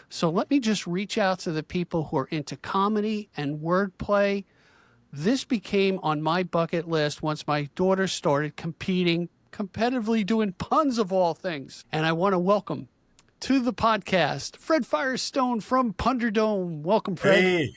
So let me just reach out to the people who are into comedy and wordplay. This became on my bucket list once my daughter started competing competitively, doing puns of all things. And I want to welcome to the podcast, Fred Firestone from Punderdome. Welcome, Fred. Hey,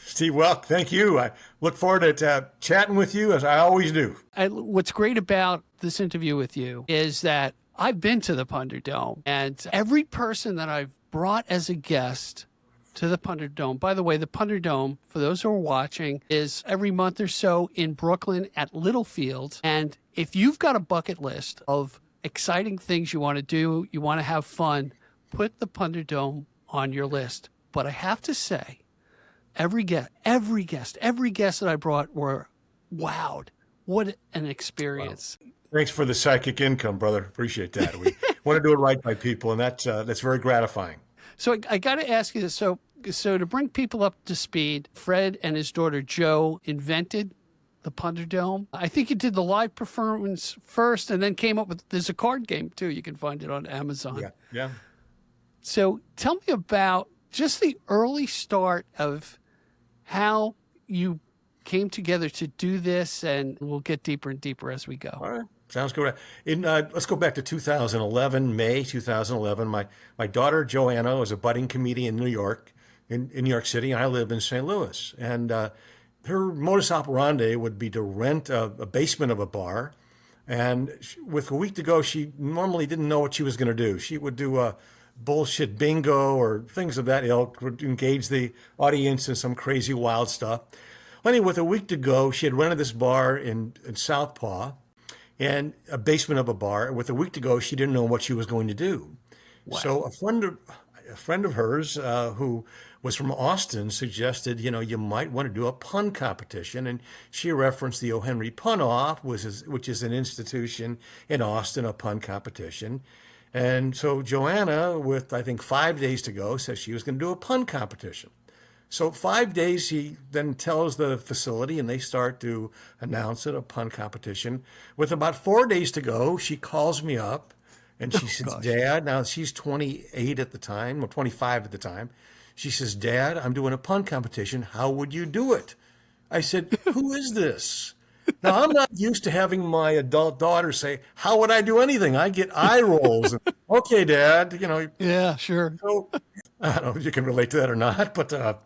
Steve Welk, thank you. I look forward to chatting with you as I always do. What's great about this interview with you is that I've been to the Punderdome, and every person that I've brought as a guest to the Punderdome, by the way, the Punderdome, for those who are watching, is every month or so in Brooklyn at Littlefield. And if you've got a bucket list of exciting things you want to do, you want to have fun, put the Punderdome on your list. But I have to say, every guest that I brought were wowed. What an experience. Wow. Thanks for the psychic income, brother. Appreciate that. We want to do it right by people, and that's very gratifying. So I got to ask you this. So to bring people up to speed, Fred and his daughter Jo invented the Punderdome. I think you did the live performance first and then came up with, there's a card game too. You can find it on Amazon. Yeah. So tell me about just the early start of how you came together to do this, and we'll get deeper and deeper as we go. All right. Sounds good. Let's go back to 2011, May 2011. My daughter, Joanna, was a budding comedian in New York City, and I live in St. Louis. And her modus operandi would be to rent a basement of a bar. And with a week to go, she normally didn't know what she was going to do. She would do a bullshit bingo or things of that ilk, would engage the audience in some crazy wild stuff. Anyway, with a week to go, she had rented this bar in Southpaw, and a basement of a bar. With a week to go, she didn't know what she was going to do. Wow. So a friend of hers who was from Austin suggested, you might want to do a pun competition. And she referenced the O. Henry Pun-Off, which is an institution in Austin, a pun competition. And so Joanna, with I think 5 days to go, says she was going to do a pun competition. So 5 days, she then tells the facility, and they start to announce it, a pun competition. With about 4 days to go, she calls me up, and she says, Dad, now she's 28 at the time, or 25 at the time. She says, Dad, I'm doing a pun competition. How would you do it? I said, who is this? Now, I'm not used to having my adult daughter say, how would I do anything? I get eye rolls. Okay, Dad, Yeah, sure. So, I don't know if you can relate to that or not, but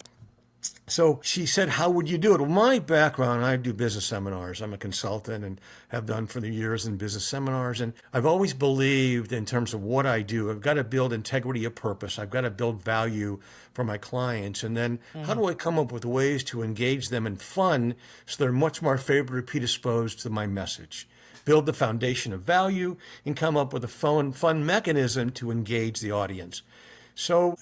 so she said, how would you do it? Well, my background, I do business seminars. I'm a consultant and have done for the years in business seminars. And I've always believed in terms of what I do, I've got to build integrity of purpose. I've got to build value for my clients. And then how do I come up with ways to engage them in fun so they're much more favorably predisposed to my message? Build the foundation of value and come up with a fun mechanism to engage the audience. So,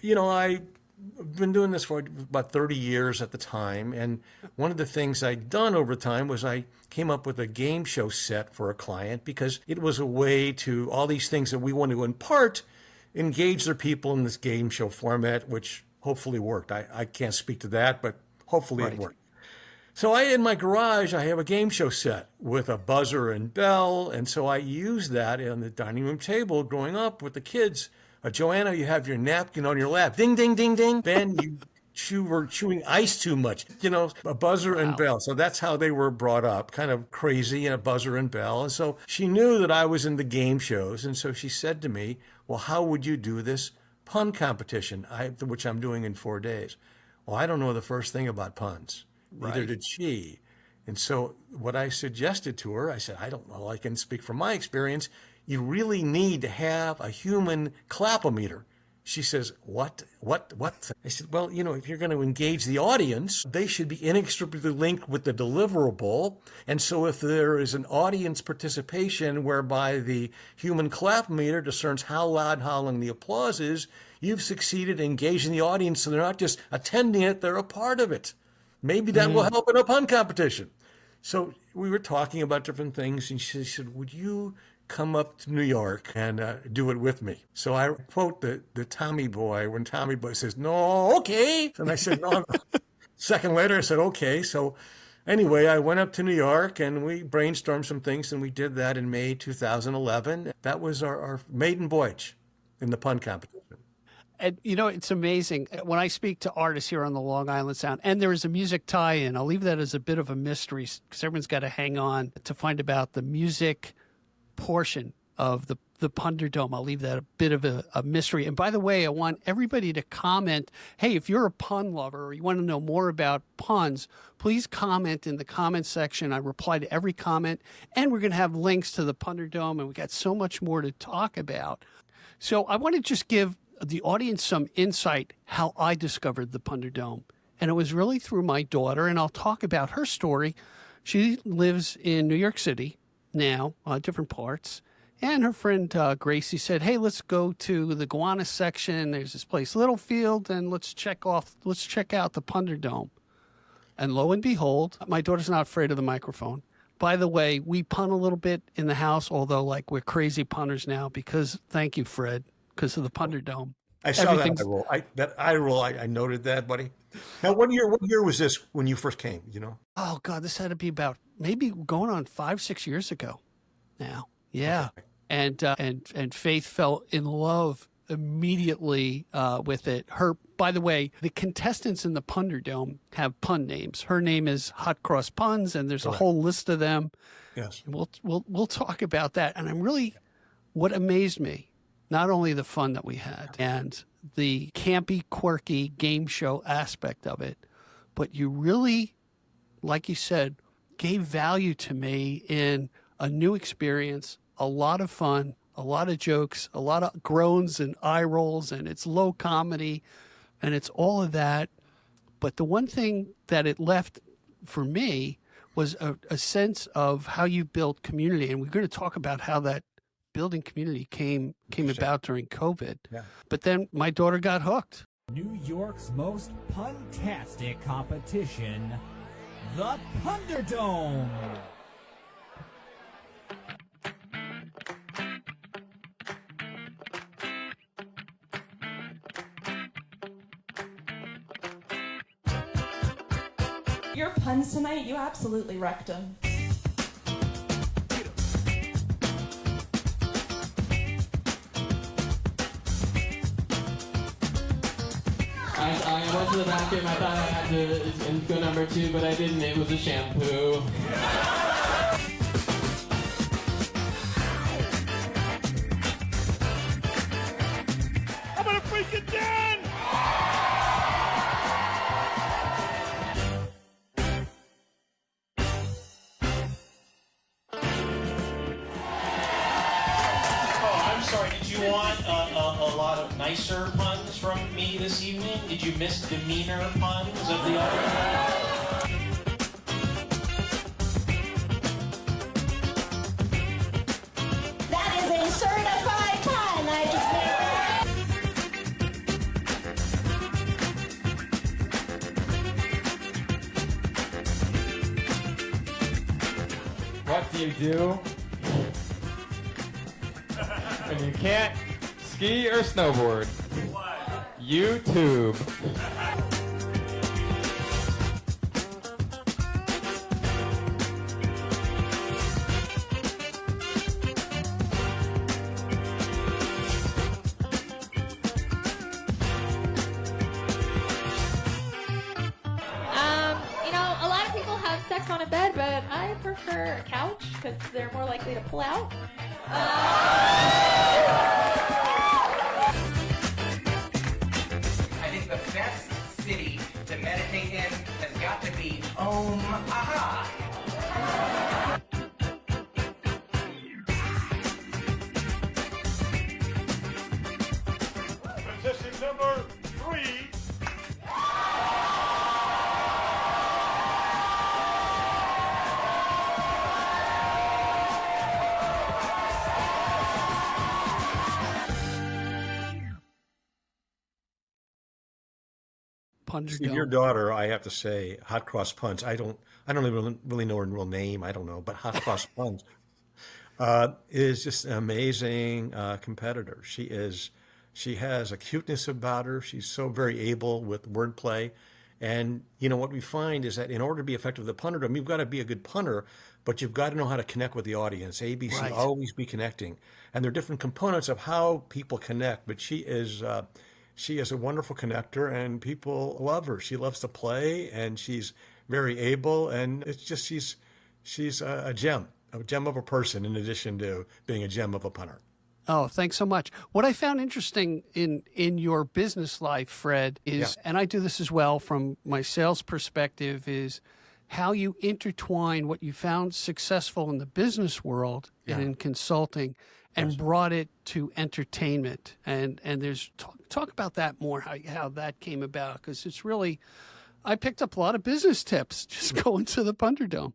I've been doing this for about 30 years at the time, and one of the things I'd done over time was I came up with a game show set for a client because it was a way to, all these things that we want to impart, engage their people in this game show format, which hopefully worked. I can't speak to that, but hopefully It worked. So in my garage, I have a game show set with a buzzer and bell, and so I used that on the dining room table growing up with the kids. Joanna, you have your napkin on your lap. Ding, ding, ding, ding. Ben, you were chewing ice too much. A buzzer and bell. So that's how they were brought up, kind of crazy, a buzzer and bell. And so she knew that I was into game shows. And so she said to me, well, how would you do this pun competition, which I'm doing in 4 days? Well, I don't know the first thing about puns. Neither Right. did she. And so what I suggested to her, I said, I don't know, I can speak from my experience. You really need to have a human clapometer. She says, what? I said, well, if you're going to engage the audience, they should be inextricably linked with the deliverable. And so if there is an audience participation whereby the human clapometer discerns how loud, how long the applause is, you've succeeded in engaging the audience so they're not just attending it, they're a part of it. Maybe that will help in a pun competition. So we were talking about different things, and she said, would you come up to New York and do it with me? So I quote the Tommy Boy when Tommy Boy says, no, okay. And I said, no. Second later, I said, okay. So anyway, I went up to New York and we brainstormed some things, and we did that in May 2011. That was our maiden voyage in the pun competition. And you know, it's amazing when I speak to artists here on the Long Island Sound, and there is a music tie-in. I'll leave that as a bit of a mystery because everyone's got to hang on to find about the music portion of the Punderdome. I'll leave that a bit of a mystery. And by the way, I want everybody to comment. Hey, if you're a pun lover or you want to know more about puns, please comment in the comment section. I reply to every comment, and we're going to have links to the Punderdome, and we got so much more to talk about. So I want to just give the audience some insight how I discovered the Punderdome. And it was really through my daughter, and I'll talk about her story. She lives in New York City now, different parts. And her friend Gracie said, hey, let's go to the Gowanus section. There's this place, Littlefield, and let's check out the Punderdome. And lo and behold, my daughter's not afraid of the microphone. By the way, we pun a little bit in the house, although like we're crazy punters now because, thank you, Fred, because of the Punderdome. I saw that eye roll. I noted that, buddy. Now, what year was this when you first came, you know? Oh, God, this had to be about maybe going on 5-6 years ago now. Yeah. Okay. And Faith fell in love immediately with it. By the way, the contestants in the Punderdome have pun names. Her name is Hot Cross Puns, and there's a whole list of them. Yes. And we'll talk about that. And what amazed me, not only the fun that we had and the campy, quirky game show aspect of it, but you really, like you said, gave value to me in a new experience, a lot of fun, a lot of jokes, a lot of groans and eye rolls, and it's low comedy, and it's all of that. But the one thing that it left for me was a sense of how you build community. And we're going to talk about how that building community came about during COVID. Yeah. But then my daughter got hooked. New York's most puntastic competition, the Punderdome. Your puns tonight, you absolutely wrecked them. I went to the bathroom. I thought I had to go number 2, but I didn't. It was a shampoo. I'm gonna freak it down! Did you want a lot of nicer puns from me this evening? Did you miss demeanor puns of the audience? That is a certified pun. I just What do you do when you can't ski or snowboard? What? YouTube. A lot of people have sex on a bed, but I prefer a couch because they're more likely to pull out. I think the best city to meditate in has got to be Omaha. Position number 3. See, your daughter, I have to say, Hot Cross Puns. I don't even really know her real name. I don't know, but Hot Cross Puns is just an amazing competitor. She has a cuteness about her. She's so very able with wordplay. And you know what we find is that in order to be effective with the Punderdome, you've got to be a good punter, but you've got to know how to connect with the audience. ABC, right. Always be connecting. And there are different components of how people connect, but she is she is a wonderful connector, and people love her. She loves to play, and she's very able, and it's just she's a gem of a person, in addition to being a gem of a punter. Oh, thanks so much. What I found interesting in your business life, Fred, is, and I do this as well from my sales perspective, is how you intertwine what you found successful in the business world and in consulting and brought it to entertainment. And there's talk about that more, how that came about, because it's really, I picked up a lot of business tips just going to the Punderdome.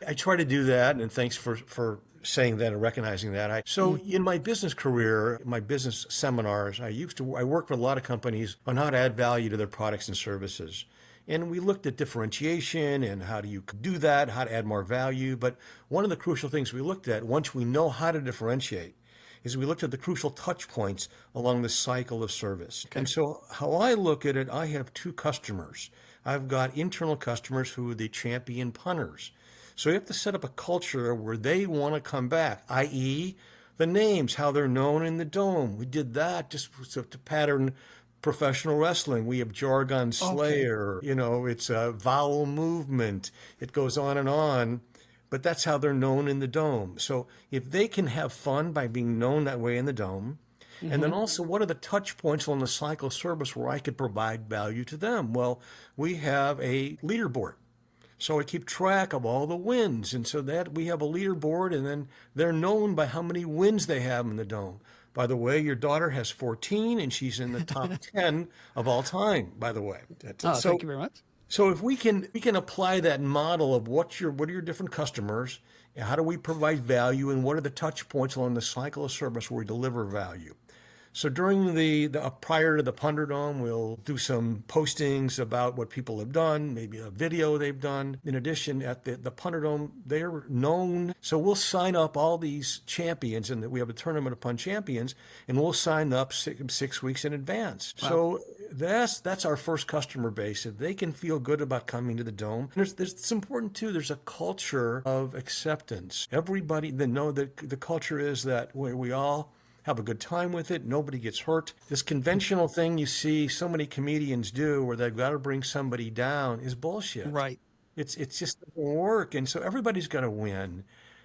I try to do that, and thanks for saying that and recognizing that. So in my business career, my business seminars, I worked with a lot of companies on how to add value to their products and services. And we looked at differentiation and how do you do that, how to add more value. But one of the crucial things we looked at, once we know how to differentiate, is we looked at the crucial touch points along the cycle of service. Okay. And so how I look at it, I have two customers. I've got internal customers who are the champion punters. So you have to set up a culture where they want to come back, i.e. the names, how they're known in the dome. We did that just to pattern professional wrestling. We have jargon slayer, it's a vowel movement. It goes on, but that's how they're known in the dome. So if they can have fun by being known that way in the dome, and then also, what are the touch points on the cycle service where I could provide value to them? Well, we have a leaderboard. So I keep track of all the wins. And so that we have a leaderboard, and then they're known by how many wins they have in the dome. By the way, your daughter has 14, and she's in the top 10 of all time, by the way. Thank you very much. So if we can apply that model of what are your different customers, how do we provide value, and what are the touch points along the cycle of service where we deliver value? So during the prior to the Punderdome, we'll do some postings about what people have done, maybe a video they've done. In addition, at the Punderdome, they're known. So we'll sign up all these champions, and we have a tournament of Pun champions, and we'll sign up 6 weeks in advance. Wow. So that's our first customer base. If they can feel good about coming to the Dome, it's important too. There's a culture of acceptance. Everybody, the culture is that we all have a good time with it. Nobody gets hurt. This conventional thing you see so many comedians do where they've got to bring somebody down is bullshit. Right. It just doesn't work. And so everybody's got to win.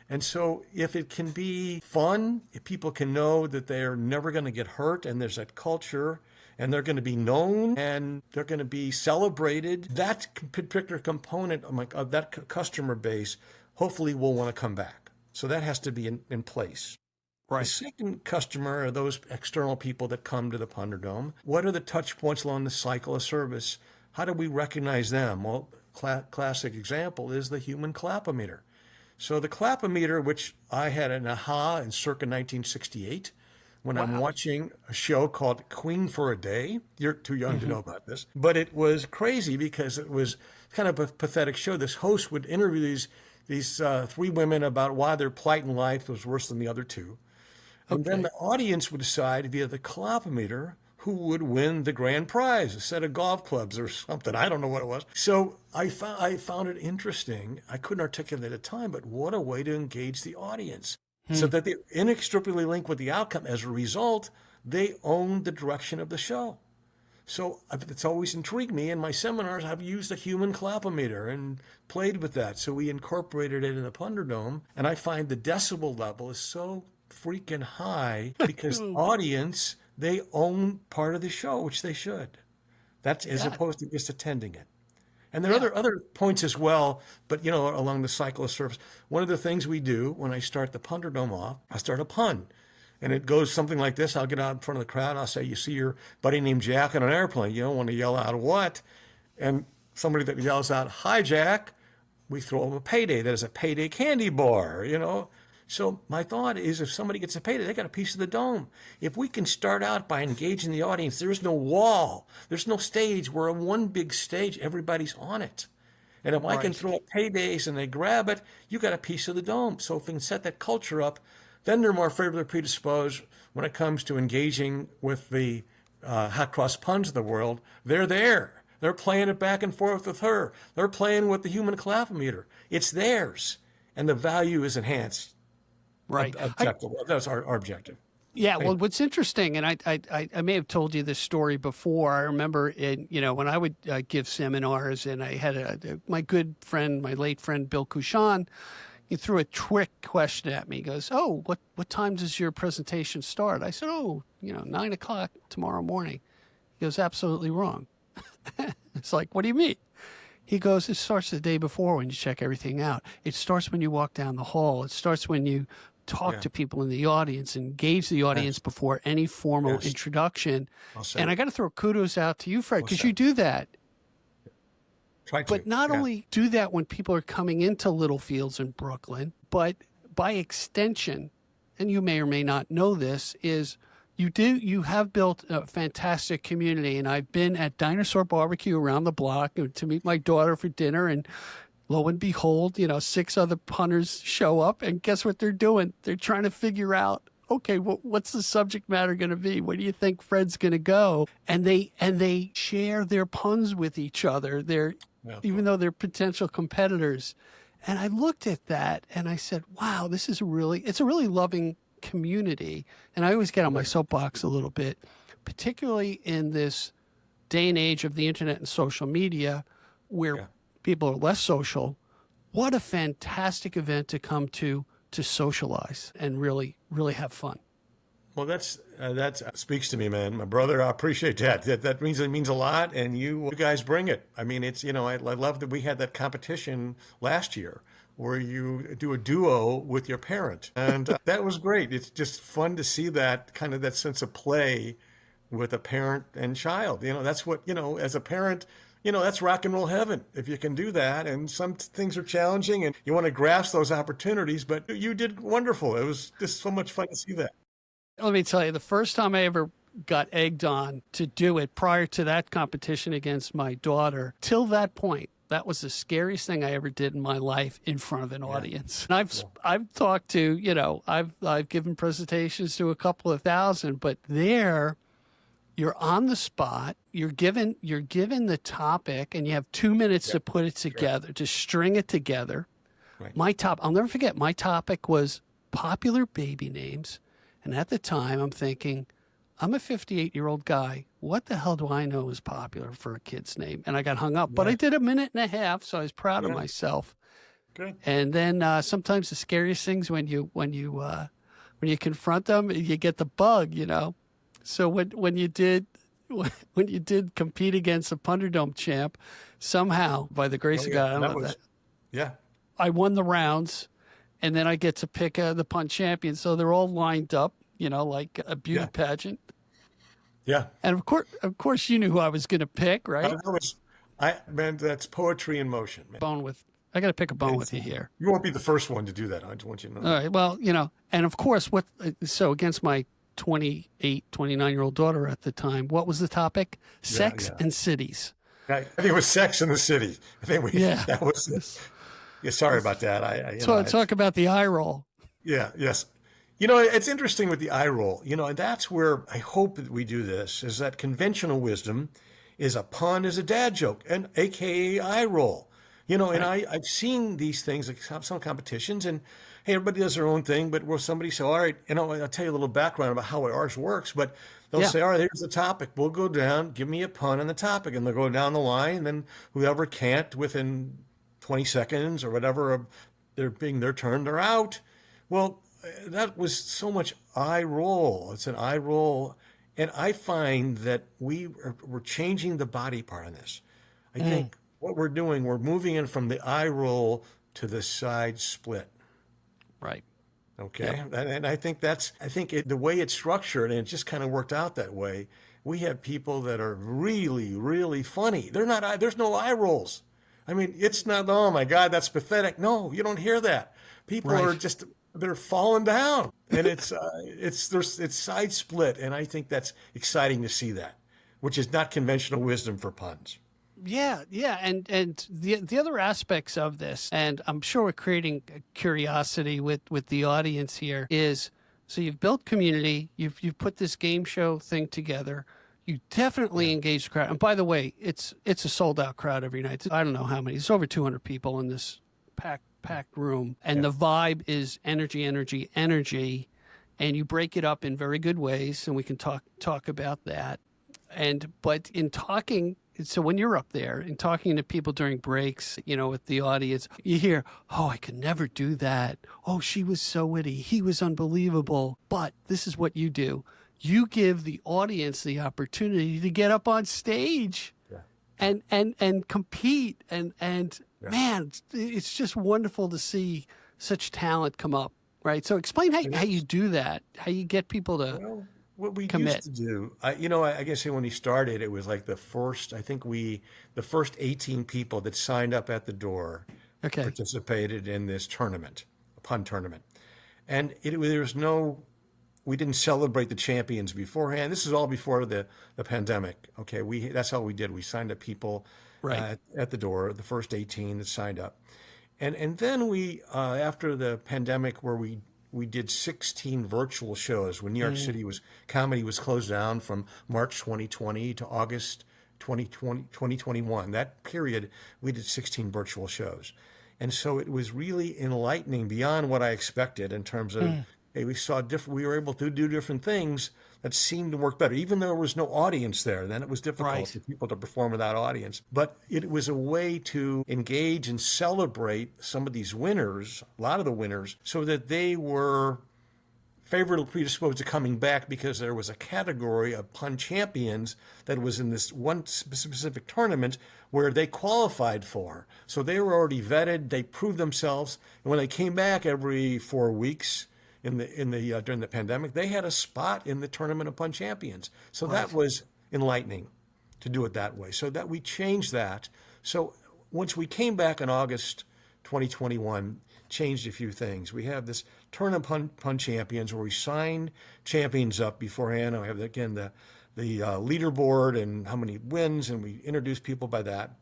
And so if it can be fun, if people can know that they're never going to get hurt, and there's that culture, and they're going to be known, and they're going to be celebrated, that particular component of that customer base hopefully will want to come back. So that has to be in place. Right. The second customer are those external people that come to the Punderdome. What are the touch points along the cycle of service? How do we recognize them? Well, classic example is the human clapometer. So the clapometer, which I had an aha in circa 1968, when I'm watching a show called Queen for a Day. You're too young to know about this. But it was crazy because it was kind of a pathetic show. This host would interview these three women about why their plight in life was worse than the other two. And then the audience would decide via the clapometer who would win the grand prize, a set of golf clubs or something. I don't know what it was. So I found it interesting. I couldn't articulate at the time, but what a way to engage the audience. So that they inextricably link with the outcome. As a result, they own the direction of the show. So it's always intrigued me. In my seminars, I've used a human clapometer and played with that. So we incorporated it in the Punderdome, and I find the decibel level is so freaking high because the audience, they own part of the show, which they should. That's as opposed to just attending it. And there are other points as well, but along the cycle of service. One of the things we do when I start the Punderdome off, I start a pun. And it goes something like this. I'll get out in front of the crowd. I'll say, you see your buddy named Jack on an airplane. You don't want to yell out what? And somebody that yells out, hi, Jack, we throw them a payday. That is a payday candy bar, So my thought is if somebody gets a payday, they got a piece of the dome. If we can start out by engaging the audience, there's no wall. There's no stage. We're on one big stage. Everybody's on it. And if I can throw up paydays and they grab it, you got a piece of the dome. So if we can set that culture up, then they're more favorably predisposed when it comes to engaging with the hot cross puns of the world. They're there. They're playing it back and forth with her. They're playing with the human clapometer. It's theirs. And the value is enhanced. Right. Objective. That's our objective. Yeah, well, what's interesting, and I may have told you this story before. I remember, when I would give seminars, and I had my good friend, my late friend Bill Cushon, he threw a trick question at me. He goes, "Oh, what time does your presentation start?" I said, "Oh, 9 o'clock tomorrow morning." He goes, "Absolutely wrong." It's like, "What do you mean?" He goes, "It starts the day before when you check everything out. It starts when you walk down the hall. It starts when you talk to people in the audience, engage the audience before any formal introduction." And I got to throw kudos out to you, Fred, because you do that. But not only do that when people are coming into Littlefields in Brooklyn, but by extension, and you may or may not know this, is you have built a fantastic community. And I've been at Dinosaur Barbecue around the block to meet my daughter for dinner, and lo and behold, 6 other punters show up, and guess what they're doing? They're trying to figure out, okay, what's the subject matter going to be? Where do you think Fred's going to go? And they share their puns with each other. Even though they're potential competitors. And I looked at that and I said, wow, it's a really loving community. And I always get on my soapbox a little bit, particularly in this day and age of the internet and social media where people are less social. What a fantastic event to come to socialize and really, really have fun. Well, that speaks to me, man. My brother, I appreciate that. That means a lot, and you guys bring it. I mean, it's I love that we had that competition last year where you do a duo with your parent, and that was great. It's just fun to see that kind of that sense of play with a parent and child. That's what as a parent. That's rock and roll heaven if you can do that. And some things are challenging, and you want to grasp those opportunities. But you did wonderful. It was just so much fun to see that. Let me tell you, the first time I ever got egged on to do it prior to that competition against my daughter, till that point, that was the scariest thing I ever did in my life in front of an audience. And I've talked to, I've given presentations to a couple of thousand, but there you're on the spot, you're given the topic, and you have 2 minutes to put it together, to string it together. Right. I'll never forget, my topic was popular baby names. And at the time, I'm thinking, I'm a 58-year-old guy. What the hell do I know is popular for a kid's name? And I got hung up. But I did a minute and a half, so I was proud of myself. Good. And then sometimes the scariest things when you confront them, you get the bug. So when you did compete against a Punderdome champ, somehow by the grace of God, I love that. Yeah. I won the rounds. And then I get to pick the pun champion. So they're all lined up, like a beauty pageant. Yeah. And of course, you knew who I was going to pick, right? Man, that's poetry in motion, man. I got to pick a bone with you here. You won't be the first one to do that. I just want you to know. All right. Well, and of course, so against my 28, 29-year-old daughter at the time, what was the topic? Sex and cities. I think it was sex in the city. That was Yeah, sorry about that. Talk about the eye roll. Yeah, yes. It's interesting with the eye roll, and that's where I hope that we do this, is that conventional wisdom is a pun is a dad joke, and AKA eye roll. And I've seen these things, like some competitions, and hey, everybody does their own thing, but where somebody say, all right, I'll tell you a little background about how ours works, but they'll say, all right, here's the topic. We'll go down, give me a pun on the topic, and they'll go down the line, and then whoever can't within 20 seconds or whatever, they're being their turn, they're out. Well, that was so much eye roll. It's an eye roll. And I find that we're changing the body part on this. I think what we're doing, we're moving in from the eye roll to the side split. Right. Okay. Yep. And I think the way it's structured, and it just kind of worked out that way. We have people that are really, really funny. There's no eye rolls. I mean, it's not, oh my God, that's pathetic. No, you don't hear that. People are just, they're falling down, and it's side split. And I think that's exciting to see that, which is not conventional wisdom for puns. Yeah. And the other aspects of this, and I'm sure we're creating curiosity with the audience here, is, so you've built community, you've put this game show thing together. You definitely engage the crowd. And by the way, it's a sold-out crowd every night. I don't know how many. It's over 200 people in this packed room. And the vibe is energy, energy, energy. and you break it up in very good ways, and we can talk about that. But in talking, so when you're up there and talking to people during breaks, with the audience, you hear, "Oh, I could never do that. Oh, she was so witty. He was unbelievable." But this is what you do. You give the audience the opportunity to get up on stage and compete. And man, it's just wonderful to see such talent come up, right? So explain how you do that, how you get people to what we commit. used to do, I guess when we started, it was like the first 18 people that signed up at the door participated in this tournament, a pun tournament. And we didn't celebrate the champions beforehand. This is all before the pandemic. Okay, that's how we did. We signed up people at the door, the first 18 that signed up. And then we, after the pandemic, where we did 16 virtual shows when New York City comedy was closed down from March 2020 to August 2021. That period, we did 16 virtual shows. And so it was really enlightening beyond what I expected in terms of, hey, we were able to do different things that seemed to work better, even though there was no audience there. Then it was difficult for people to perform without audience. But it was a way to engage and celebrate some of these winners, a lot of the winners, so that they were favorably predisposed to coming back, because there was a category of pun champions that was in this one specific tournament where they qualified for. So they were already vetted, they proved themselves, and when they came back every 4 weeks, during the pandemic, they had a spot in the tournament of pun champions. So that was enlightening to do it that way. So that we changed that. So once we came back in August 2021, changed a few things. We have this tournament pun champions where we sign champions up beforehand. I have again the leaderboard and how many wins, and we introduce people by that.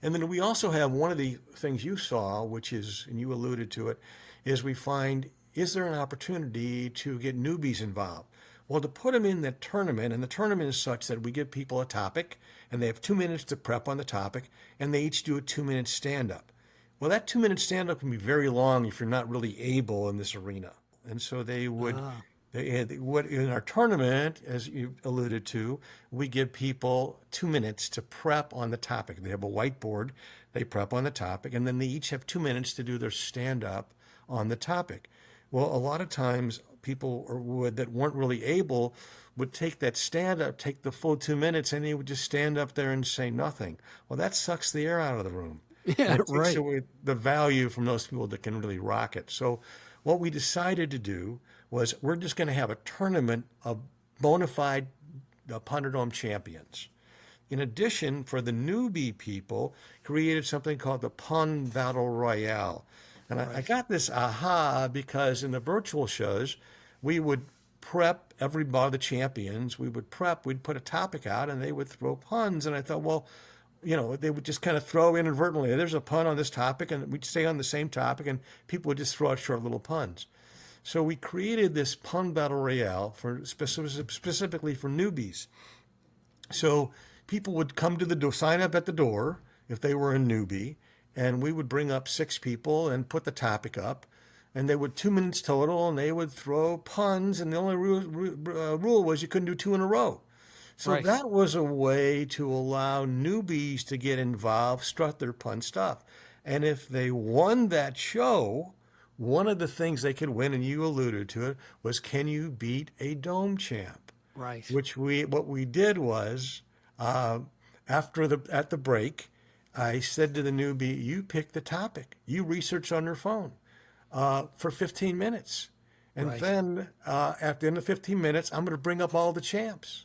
And then we also have one of the things you saw, which is, and you alluded to it, is we find, is there an opportunity to get newbies involved? Well, to put them in the tournament, and the tournament is such that we give people a topic, and they have 2 minutes to prep on the topic, and they each do a 2-minute stand-up. Well, that 2-minute stand-up can be very long if you're not really able in this arena. And so they would, in our tournament, as you alluded to, we give people 2 minutes to prep on the topic. They have a whiteboard, they prep on the topic, and then they each have 2 minutes to do their stand-up on the topic. Well, a lot of times people that weren't really able would take that stand-up, take the full 2 minutes, and they would just stand up there and say nothing. Well, that sucks the air out of the room. Yeah, right. So the value from those people that can really rock it. So what we decided to do was we're just going to have a tournament of bona fide Punderdome champions. In addition, for the newbie people, created something called the Pun Battle Royale. And I got this aha because in the virtual shows, we would prep everybody, the champions, we'd put a topic out and they would throw puns. And I thought, well, they would just kind of throw inadvertently, there's a pun on this topic, and we'd stay on the same topic, and people would just throw out short little puns. So we created this Pun Battle Royale specifically for newbies. So people would come to the door, sign up at the door if they were a newbie, and we would bring up 6 people and put the topic up, and they would 2 minutes total, and they would throw puns, and the only rule was you couldn't do 2 in a row. So that was a way to allow newbies to get involved, strut their pun stuff. And if they won that show, one of the things they could win, and you alluded to it, was, can you beat a dome champ? Right. What we did was, at the break, I said to the newbie, you pick the topic. You research on your phone for 15 minutes. And then at the end of 15 minutes, I'm going to bring up all the champs.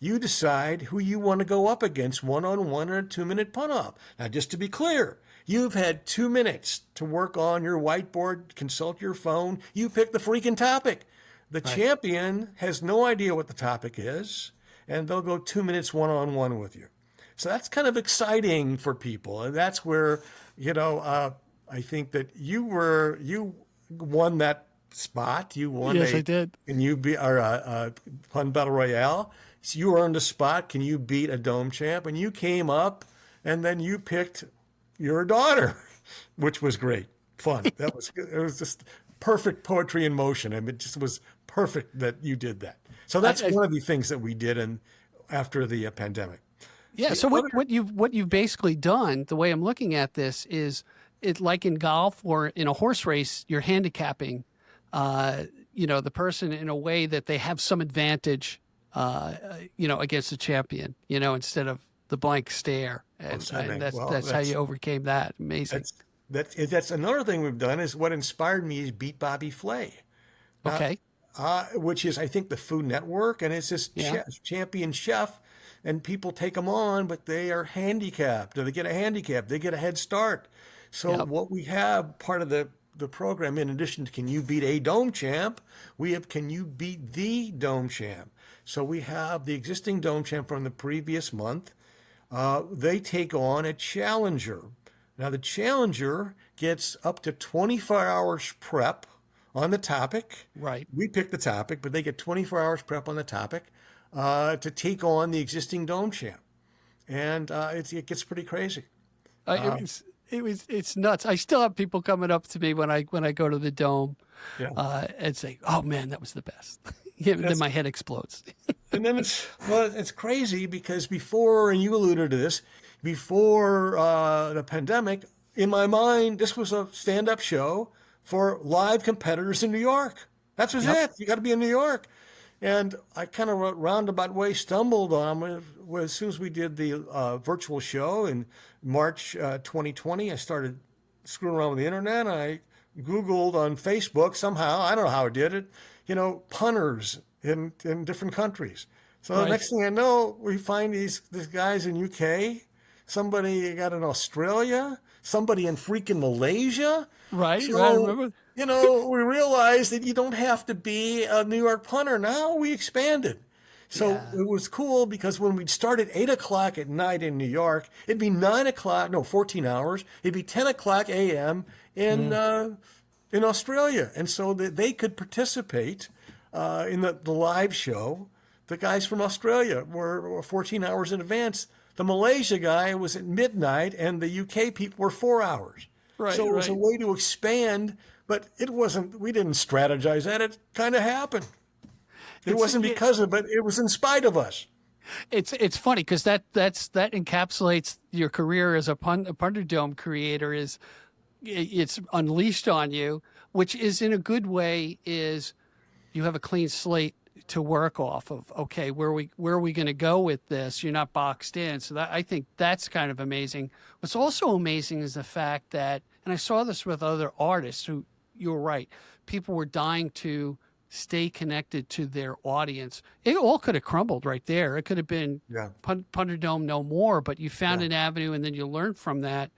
You decide who you want to go up against one-on-one or a 2-minute pun-off. Now, just to be clear, you've had 2 minutes to work on your whiteboard, consult your phone. You pick the freaking topic. The champion has no idea what the topic is, and they'll go 2 minutes one-on-one with you. So that's kind of exciting for people, and that's where, I think that you won that spot. You won. Yes, I did. And you beat our Pun Battle Royale. So you earned a spot. Can you beat a dome champ? And you came up, and then you picked your daughter, which was great, fun. That was good. It was just perfect poetry in motion. I mean, it just was perfect that you did that. So that's one of the things that we did after the pandemic. Yeah. So what you've basically done, the way I'm looking at this, is it like in golf or in a horse race, you're handicapping, the person in a way that they have some advantage, against the champion, instead of the blank stare. And that's how you overcame that. Amazing. That's another thing we've done is what inspired me is Beat Bobby Flay. Okay. Which is, I think, the Food Network, and it's this champion chef, and people take them on, but they are handicapped. Or they get a handicap. They get a head start. So what we have, part of the program, in addition to Can You Beat a Dome Champ, we have Can You Beat the Dome Champ. So we have the existing Dome Champ from the previous month. They take on a challenger. Now, the challenger gets up to 24 hours prep on the topic. Right. We pick the topic, but they get 24 hours prep on the topic to take on the existing Dome Champ. And it gets pretty crazy. It's nuts. I still have people coming up to me when I go to the Dome and say, "Oh man, that was the best." Then my head explodes. And then it's crazy because before, and you alluded to this, before the pandemic, in my mind, this was a stand-up show for live competitors in New York. That was it. You got to be in New York. And I kind of roundabout way stumbled on as soon as we did the virtual show in March 2020. I started screwing around with the internet. I Googled on Facebook somehow. I don't know how I did it. Punters in different countries. So the next thing I know, we find these guys in UK, somebody got in Australia, somebody in freaking Malaysia. Right. So, I remember. We realized that you don't have to be a New York punter. Now we expanded. So it was cool because when we'd start at 8 o'clock at night in New York, it'd be 14 hours. It'd be 10 o'clock a.m. in Australia. And so that they could participate in the live show. The guys from Australia were 14 hours in advance. The Malaysia guy was at midnight, and the UK people were 4 hours. Right, so it was a way to expand, but it wasn't. We didn't strategize that. It kind of happened. It wasn't because of it. It was in spite of us. It's funny because that encapsulates your career as a Punderdome creator. It's unleashed on you, which is in a good way. Is you have a clean slate to work off of. Okay, where are we going to go with this? You're not boxed in. So I think that's kind of amazing. What's also amazing is the fact that, and I saw this with other artists who, you were right, people were dying to stay connected to their audience. It all could have crumbled right there. It could have been Punderdome no more, but you found an avenue and then you learned from that.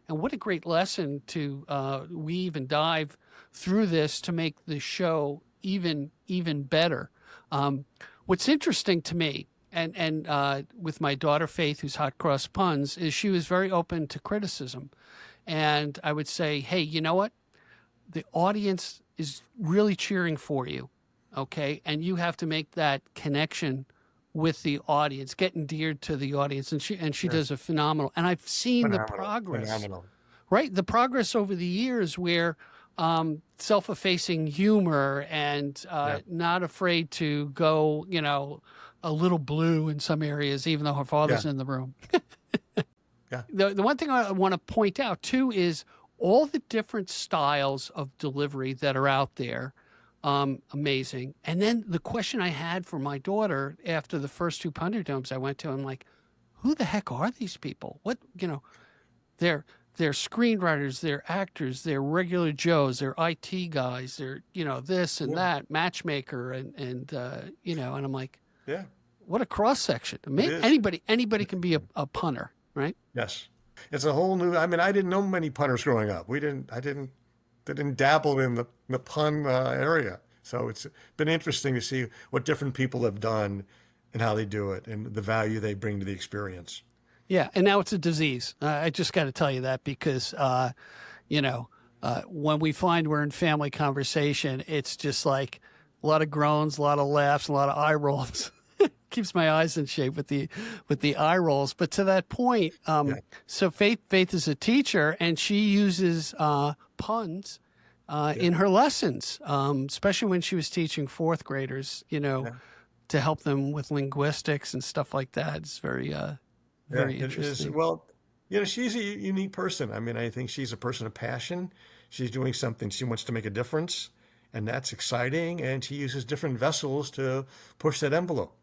And what a great lesson to weave and dive through this to make the show even better. What's interesting to me, and with my daughter Faith, who's hot cross puns, is she was very open to criticism. And I would say, hey, you know what? The audience is really cheering for you, okay? And you have to make that connection with the audience, get endeared to the audience. And she does a phenomenal, and I've seen the progress, right? The progress over the years where self-effacing humor and not afraid to go, a little blue in some areas, even though her father's in the room. The one thing I want to point out, too, is all the different styles of delivery that are out there. Amazing. And then the question I had for my daughter after the first 2 Punderdomes I went to, I'm like, who the heck are these people? What, they're screenwriters, they're actors, they're regular Joes, they're IT guys, they're, this and that, matchmaker, and I'm like, what a cross section. Anybody can be a punter, right? Yes. It's a whole new, I didn't know many punters growing up. I didn't dabble in the pun area. So it's been interesting to see what different people have done and how they do it and the value they bring to the experience. Yeah, and now it's a disease. I just got to tell you that because, when we find we're in family conversation, it's just like a lot of groans, a lot of laughs, a lot of eye rolls. Keeps my eyes in shape with the eye rolls. But to that point, so Faith is a teacher, and she uses puns in her lessons, especially when she was teaching fourth graders, to help them with linguistics and stuff like that. It's very interesting. Well, she's a unique person. I mean, I think she's a person of passion. She's doing something. She wants to make a difference, and that's exciting. And she uses different vessels to push that envelope.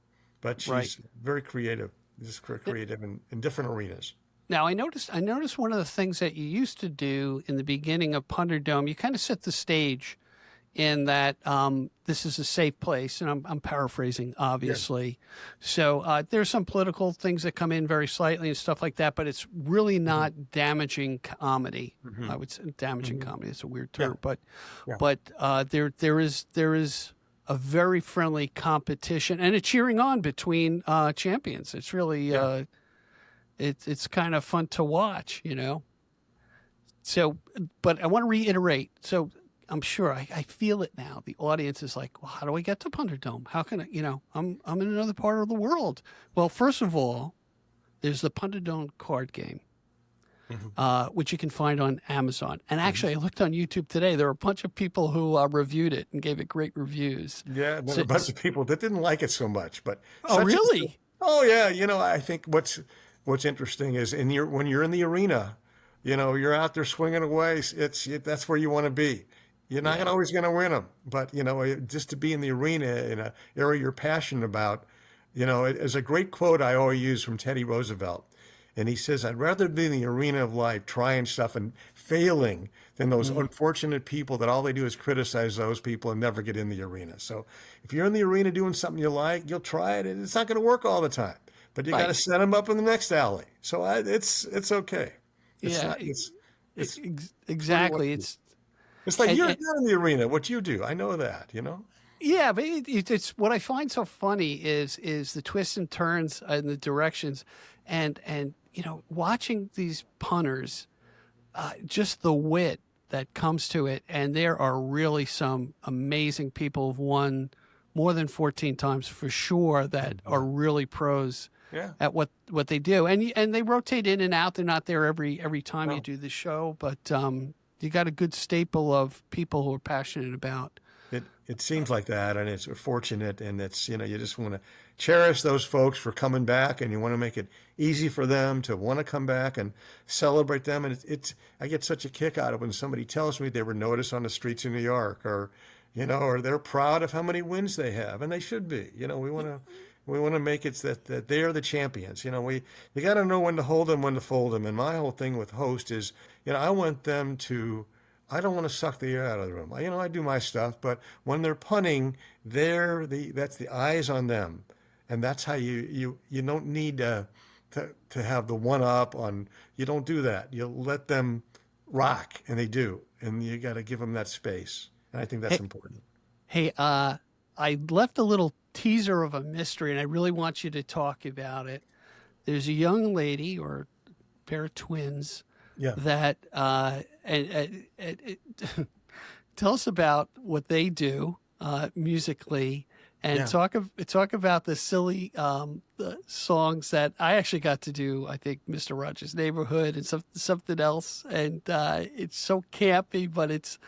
But she's very creative, just creative in different arenas. Now, I noticed one of the things that you used to do in the beginning of Punderdome, you kind of set the stage in that this is a safe place, and I'm paraphrasing, obviously. Yeah. So there's some political things that come in very slightly and stuff like that, but it's really not damaging comedy. Mm-hmm. I would say damaging comedy. It's a weird term, but there is a very friendly competition and a cheering on between champions. It's really it's kind of fun to watch, So, but I want to reiterate. So I'm sure I feel it now. The audience is like, well, how do I get to Punderdome? How can I, I'm in another part of the world. Well, first of all, there's the Punderdome card game, which you can find on Amazon. And actually, I looked on YouTube today. There were a bunch of people who reviewed it and gave it great reviews. Yeah, there were a bunch of people that didn't like it so much. But oh, really? Oh, yeah. I think what's interesting is when you're in the arena, you're out there swinging away. That's where you want to be. You're not always going to win them, but just to be in the arena in an area you're passionate about, it's a great quote I always use from Teddy Roosevelt, and he says, "I'd rather be in the arena of life, trying stuff and failing, than those unfortunate people that all they do is criticize those people and never get in the arena." So, if you're in the arena doing something you like, you'll try it, and it's not going to work all the time, but you got to set them up in the next alley. So it's okay. It's exactly. It's like you're not in the arena. What you do, I know that. Yeah, but it's what I find so funny is the twists and turns and the directions, and watching these punters, just the wit that comes to it, and there are really some amazing people who've won more than 14 times for sure that are really pros. Yeah. At what they do, and they rotate in and out. They're not there every time you do the show, but you got a good staple of people who are passionate about. It seems like that, and it's fortunate, and it's you just want to cherish those folks for coming back, and you want to make it easy for them to want to come back and celebrate them. And I get such a kick out of when somebody tells me they were noticed on the streets of New York, or or they're proud of how many wins they have, and they should be. We want to make it that they are the champions. You got to know when to hold them, when to fold them. And my whole thing with host is, I want them to. I don't want to suck the air out of the room. I do my stuff, but when they're punning, that's the eyes on them, and that's how you don't need to have the one up on. You don't do that. You let them rock, and they do, and you got to give them that space. And I think that's important. Hey, I left a little teaser of a mystery, and I really want you to talk about it. There's a young lady or a pair of twins that tell us about what they do musically, and talk about the silly the songs that I actually got to do. I think Mr. Rogers' Neighborhood and something else, and it's so campy, but it's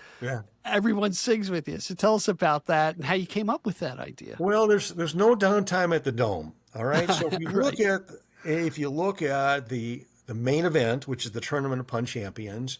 everyone sings with you. So tell us about that and how you came up with that idea. Well, there's no downtime at the Dome. All right. So if you look at the main event, which is the Tournament of Pun Champions,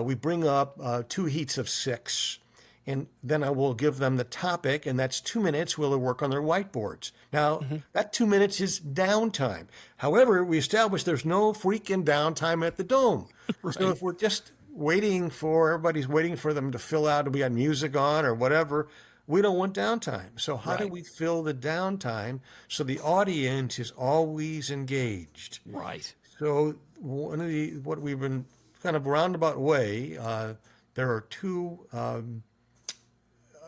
we bring up 2 heats of 6. And then I will give them the topic, and that's 2 minutes where they'll work on their whiteboards. Now, that 2 minutes is downtime. However, we established there's no freaking downtime at the Dome. So if we're just everybody's waiting for them to fill out, and we got music on or whatever, we don't want downtime. So how do we fill the downtime so the audience is always engaged? Right. So what we've been kind of roundabout way, there are 2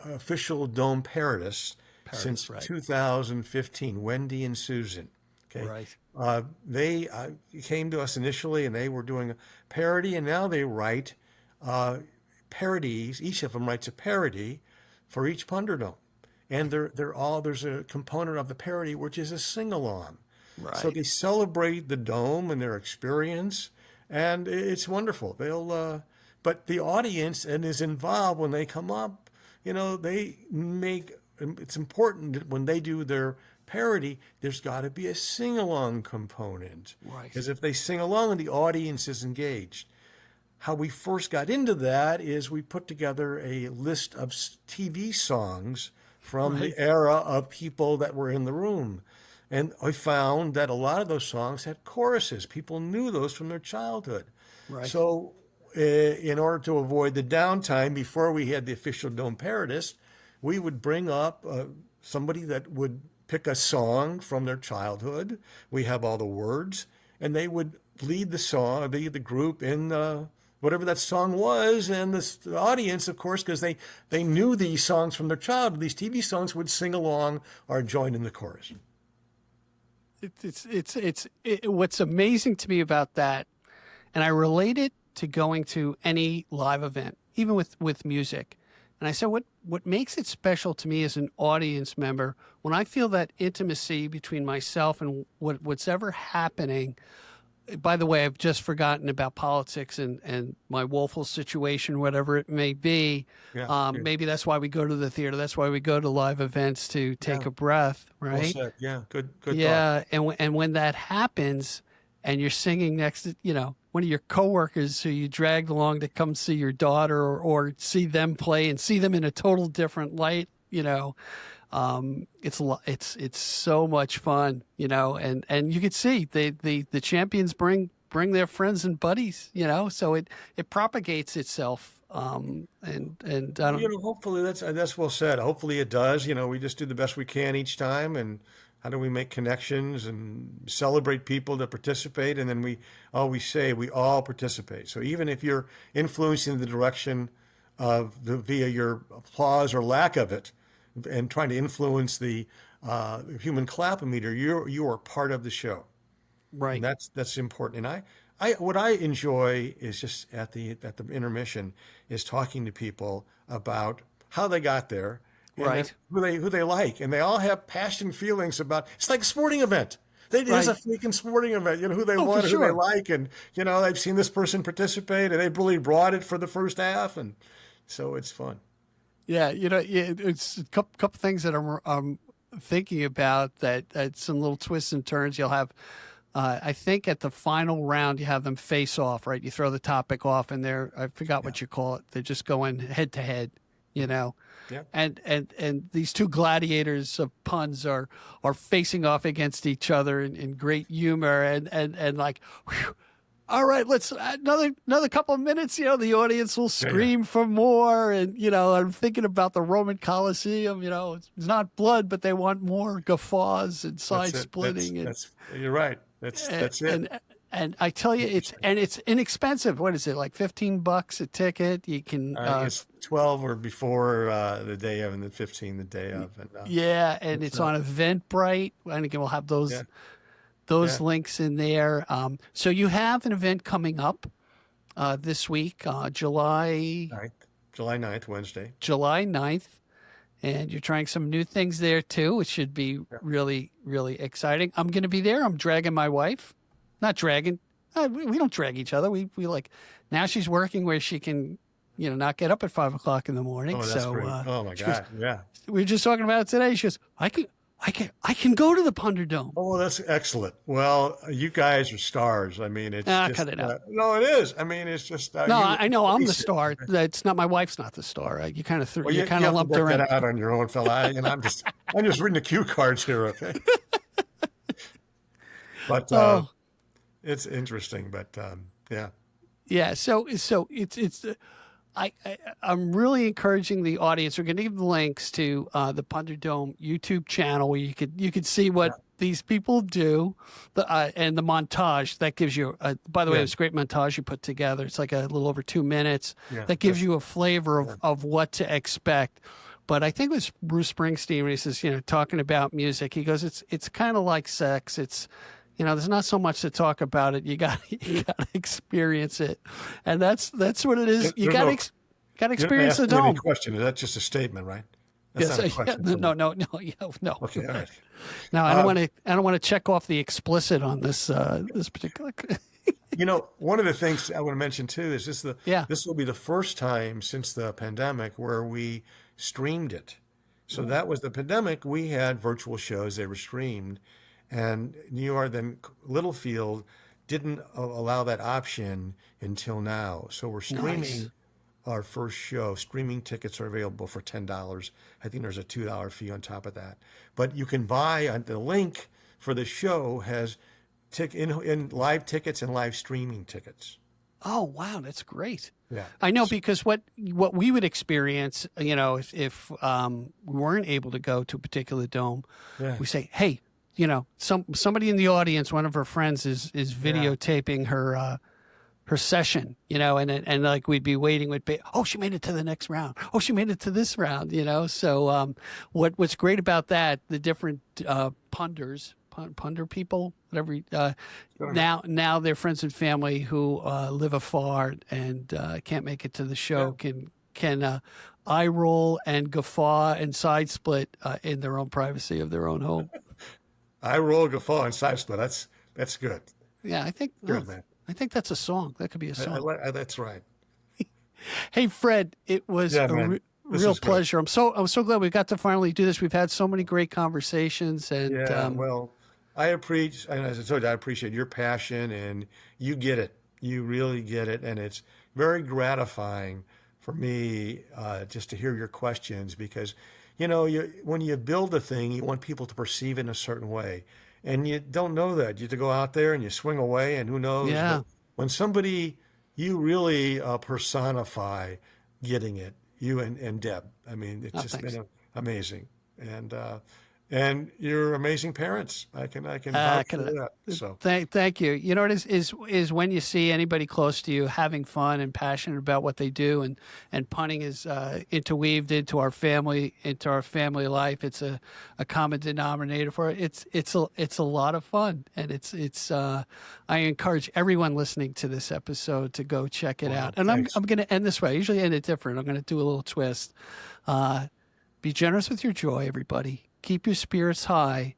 official Dome parodists since 2015, Wendy and Susan. Okay. Right. They came to us initially, and they were doing a parody, and now they write parodies. Each of them writes a parody for each Punderdome, and there's a component of the parody which is a sing-along. Right. So they celebrate the Dome and their experience, and it's wonderful. but the audience and is involved when they come up. You know, it's important that when they do their parody, there's got to be a sing-along component. Right. Because if they sing along and the audience is engaged. How we first got into that is we put together a list of TV songs from the era of people that were in the room. And I found that a lot of those songs had choruses. People knew those from their childhood. Right. So in order to avoid the downtime before we had the official Dome parodist, we would bring up somebody that would pick a song from their childhood. We have all the words, and they would lead the song, lead the group in whatever that song was. And the audience, of course, because they knew these songs from their childhood, these TV songs, would sing along or join in the chorus. What's amazing to me about that, and I relate it to going to any live event, even with music. And I said, what makes it special to me as an audience member, when I feel that intimacy between myself and what's ever happening. By the way, I've just forgotten about politics and my woeful situation, whatever it may be. Yeah, maybe that's why we go to the theater. That's why we go to live events, to take a breath, right? Well said. Yeah, good Yeah, thought. and when that happens, and you're singing next to, one of your coworkers who you dragged along to come see your daughter or see them play and see them in a total different light, it's so much fun, and you can see the champions bring their friends and buddies, so it propagates itself. And I don't, hopefully that's well said. Hopefully it does. We just do the best we can each time, and how do we make connections and celebrate people that participate? And then we always say we all participate. So even if you're influencing the direction via your applause or lack of it, and trying to influence the human clapometer, you are part of the show. right. And that's important. And what I enjoy is just at the intermission is talking to people about how they got there, and Right. who they like, and they all have passion feelings about. It's like a sporting event. It is a freaking sporting event. Who they want, for who they sure. like, and they've seen this person participate, and they really brought it for the first half, and so it's fun. Yeah, it's a couple things that I'm thinking about that some little twists and turns. You'll have, I think at the final round, you have them face off, right? You throw the topic off, and I forgot what you call it. They're just going head to head, Yeah. And these two gladiators of puns are facing off against each other in great humor and like, whew, all right, let's another couple of minutes. The audience will scream for more, and I'm thinking about the Roman Colosseum. It's not blood, but they want more guffaws and side splitting. You're right. That's it. And I tell you, it's inexpensive. What is it, like $15 a ticket? You can it's 12 or before the day of, and then 15 the day of. And, and it's on Eventbrite. And again, we'll have those links in there. So you have an event coming up this week, July 9th, Wednesday. July 9th. And you're trying some new things there too, which should be really, really exciting. I'm going to be there. I'm dragging my wife. Not dragging. We don't drag each other. We like, now she's working where she can, not get up at 5 o'clock in the morning. Oh, that's so, great. Oh my God. Goes, we were just talking about it today. She goes, I can go to the Punderdome. Oh, that's excellent. Well, you guys are stars. I mean, it's just, cut it out. No, it is. I mean, it's just. No, I know I'm the star. It's not, my wife's not the star. You kind of you kind of lumped her in. That out on your own, fella. And I'm just reading the cue cards here. Okay. But it's interesting. But yeah. Yeah. So it's. I'm really encouraging the audience. We're going to give the links to the Punderdome YouTube channel where you could see what these people do, and the montage that gives you. By the way, it's a great montage you put together. It's like a little over 2 minutes. That gives you a flavor of what to expect. But I think it was Bruce Springsteen when he says, talking about music. He goes, it's kind of like sex. It's there's not so much to talk about it. You got to experience it, and that's what it is. You got to experience the dome. Question: is that just a statement, right? That's yes, not a question. no. Okay, all right. No, I don't want to check off the explicit on this particular. You know, one of the things I want to mention too is this will be the first time since the pandemic where we streamed it. So that was the pandemic. We had virtual shows; they were streamed, and New York, then Littlefield, didn't allow that option until now. So we're streaming our first show. Streaming tickets are available for $10. I think there's a $2 fee on top of that. But you can buy the link for the show has in live tickets and live streaming tickets. Oh, wow. That's great. Yeah. I know, because what we would experience, you know, if we weren't able to go to a particular dome, we say, hey, you know, somebody in the audience, one of her friends is videotaping her session, you know, and like we'd be waiting, oh, she made it to the next round. Oh, she made it to this round, you know. So what's great about that, the different punders, punder people, whatever, now they're friends and family who live afar and can't make it to the show, can eye roll and guffaw and side split in their own privacy of their own home. I roll, guffaw, and side split. That's good. Yeah, I think Good, man. I think that's a song. That could be a song. That's right. Hey, Fred, it was a real pleasure. I'm so glad we got to finally do this. We've had so many great conversations, and well, I appreciate, and as I told you, I appreciate your passion, and you get it. You really get it, and it's very gratifying for me just to hear your questions, because you know, when you build a thing, you want people to perceive it in a certain way. And you don't know that. You have to go out there and you swing away, and who knows? Yeah. But when somebody, you really personify getting it, you and Deb. I mean, it's just been amazing. And you're amazing parents. I can vouch for that. So thank you. You know, it is when you see anybody close to you having fun and passionate about what they do, and punting is interweaved into our family life. It's a common denominator for it. It's a lot of fun, and it's I encourage everyone listening to this episode to go check it out. And I'm going to end this way. I usually end it different. I'm going to do a little twist. Be generous with your joy, everybody. Keep your spirits high,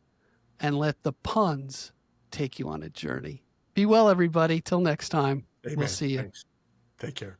and let the puns take you on a journey. Be well, everybody. Till next time. Amen. We'll see you. Thanks. Take care.